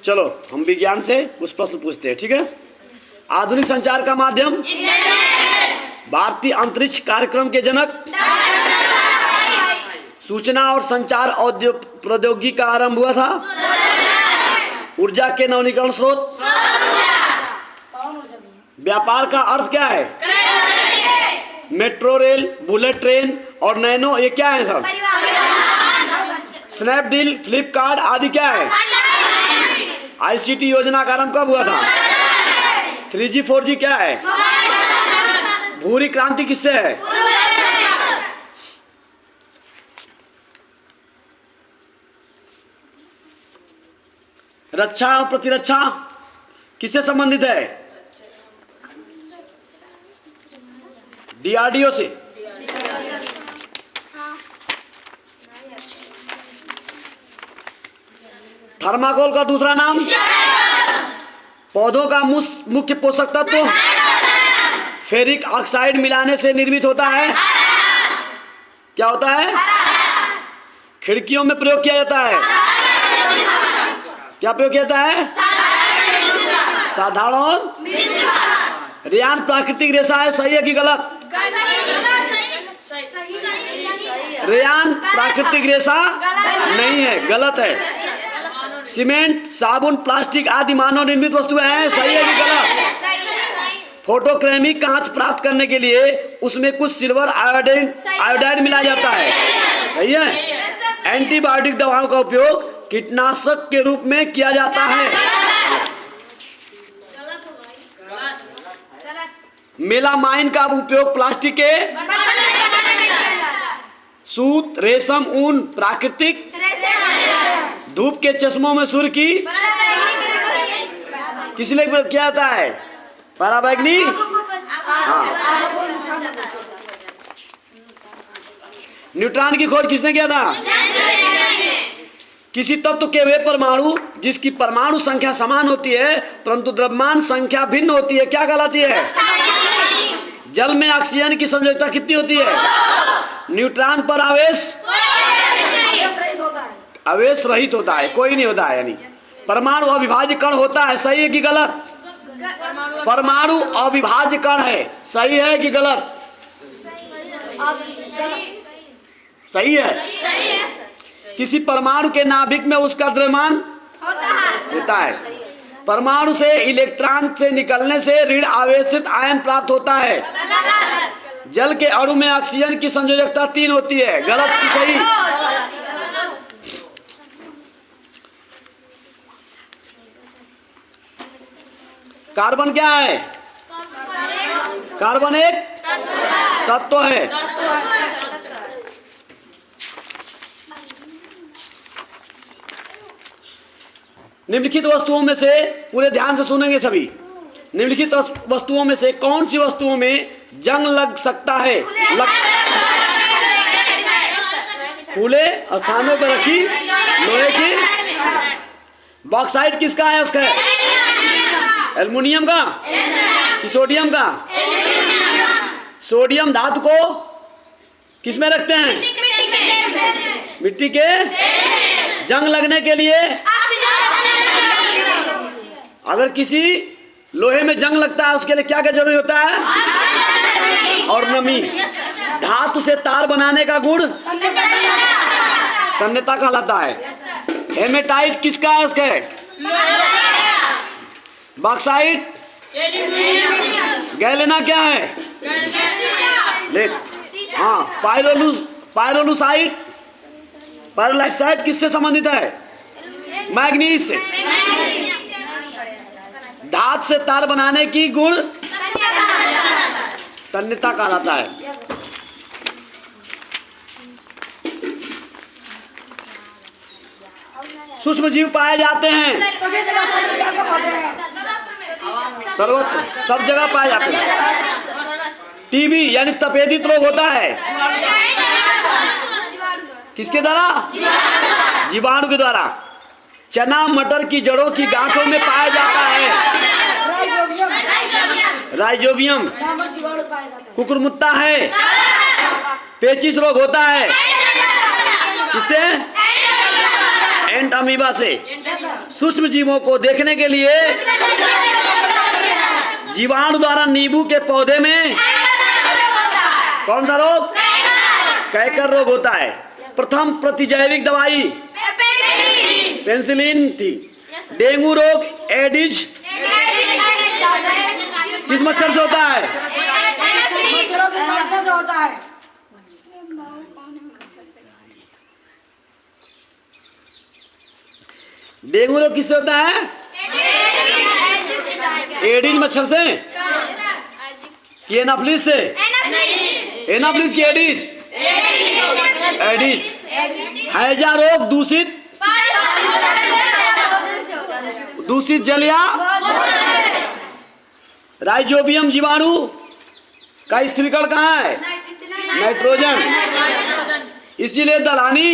चलो हम विज्ञान से कुछ प्रश्न पूछते हैं, ठीक है। आधुनिक संचार का माध्यम भारतीय अंतरिक्ष कार्यक्रम के जनक सूचना और संचार प्रौद्योगिकी का आरंभ हुआ था। ऊर्जा के नवीकरण स्रोत। व्यापार का अर्थ क्या है? मेट्रो रेल, बुलेट ट्रेन और नैनो, ये क्या है सब? स्नैपडील, फ्लिपकार्ट आदि क्या है? आईसीटी योजना का आरंभ कब हुआ था? 3G 4G क्या है? भूरी क्रांति किससे है? रक्षा और प्रतिरक्षा किससे संबंधित है? DRDO से। थर्माकोल का दूसरा नाम? पौधों का मुख्य पोषक तत्व फेरिक ऑक्साइड मिलाने से निर्मित होता है। क्या होता है? खिड़कियों में प्रयोग किया जाता है। क्या प्रयोग किया जाता है? साधारण। रेयान प्राकृतिक रेशा है, सही है कि गलत? रेयान प्राकृतिक रेशा नहीं है, गलत है। सीमेंट, साबुन, प्लास्टिक आदि मानव निर्मित वस्तुएं हैं, सही है कि गलत? फोटोक्रेमिक कांच प्राप्त करने के लिए उसमें कुछ सिल्वर आयोडाइड मिलाया जाता है, सही है। एंटीबायोटिक दवाओं का उपयोग कीटनाशक के रूप में किया जाता है। मेलामाइन का उपयोग प्लास्टिक के सूत, रेशम, ऊन, प्राकृतिक धूप के चश्मों में सूर्य की किस लिए किया जाता है? पराबैंगनी। हाँ। न्यूट्रॉन की खोज किसने किया था? किसी तत्व के वे परमाणु जिसकी परमाणु संख्या समान होती है परंतु द्रव्यमान संख्या भिन्न होती है, क्या कहलाती है? जल में ऑक्सीजन की संयोजकता कितनी होती है? न्यूट्रॉन पर आवेश रहित होता है, कोई नहीं होता है, यानी परमाणु अविभाज्य कण होता है, सही है कि गलत? परमाणु अविभाज्य कण है, सही है कि गलत? सही है। किसी परमाणु के नाभिक में उसका द्रव्यमान होता है। परमाणु से इलेक्ट्रॉन से निकलने से ऋण आवेशित आयन प्राप्त होता है। जल के अणु में ऑक्सीजन की संयोजकता 3 होती है, गलत कि सही? कार्बन क्या है? कार्बन एक तत्व है। निम्नलिखित वस्तुओं में से, पूरे ध्यान से सुनेंगे सभी, निम्नलिखित वस्तुओं में से कौन सी वस्तुओं में जंग लग सकता है? खुले स्थानों पर रखी लोहे की। बॉक्साइट किसका अयस्क है? एल्युमिनियम का कि सोडियम का? सोडियम धातु को किस में रखते हैं? मिट्टी के। जंग लगने के लिए अगर किसी लोहे में जंग लगता है उसके लिए क्या क्या जरूरी होता है? और नमी। धातु से तार बनाने का गुण तन्यता कहलाता है। हेमेटाइट किसका अयस्क है? बॉक्साइट। गैलेना क्या है? हाँ। पायरोलुसाइट, पायरोलाइसाइट किससे संबंधित है? मैग्नीज से। धातु से तार बनाने की गुण तन्यता कहलाता है। सूक्ष्म जीव पाए जाते हैं सर्वत्र, सब जगह पाए जाते हैं। टीबी यानी तपेदिक रोग होता है किसके द्वारा? जीवाणु के द्वारा। चना मटर की जड़ों की गांठों में पाया जाता है राइजोबियम। कुकुरमुत्ता है। पेचिस रोग होता है किससे? एंट अमीबा से। सूक्ष्म जीवों को देखने के लिए जीवाणु द्वारा नींबू के पौधे में कौन सा रोग? कैंकर रोग होता है। प्रथम प्रतिजैविक दवाई पेनिसिलिन थी। डेंगू रोग एडिज किस मच्छर से होता है? डेंगू रोग किससे होता है? एडिज मच्छर से कि एनाफ्लिस से? एनाफ्लिस की एडिज? एडिज। हैजा रोग दूषित जल या राइजोबियम जीवाणु का स्थिरीकरण कहाँ है? नाइट्रोजन। इसीलिए दलहनी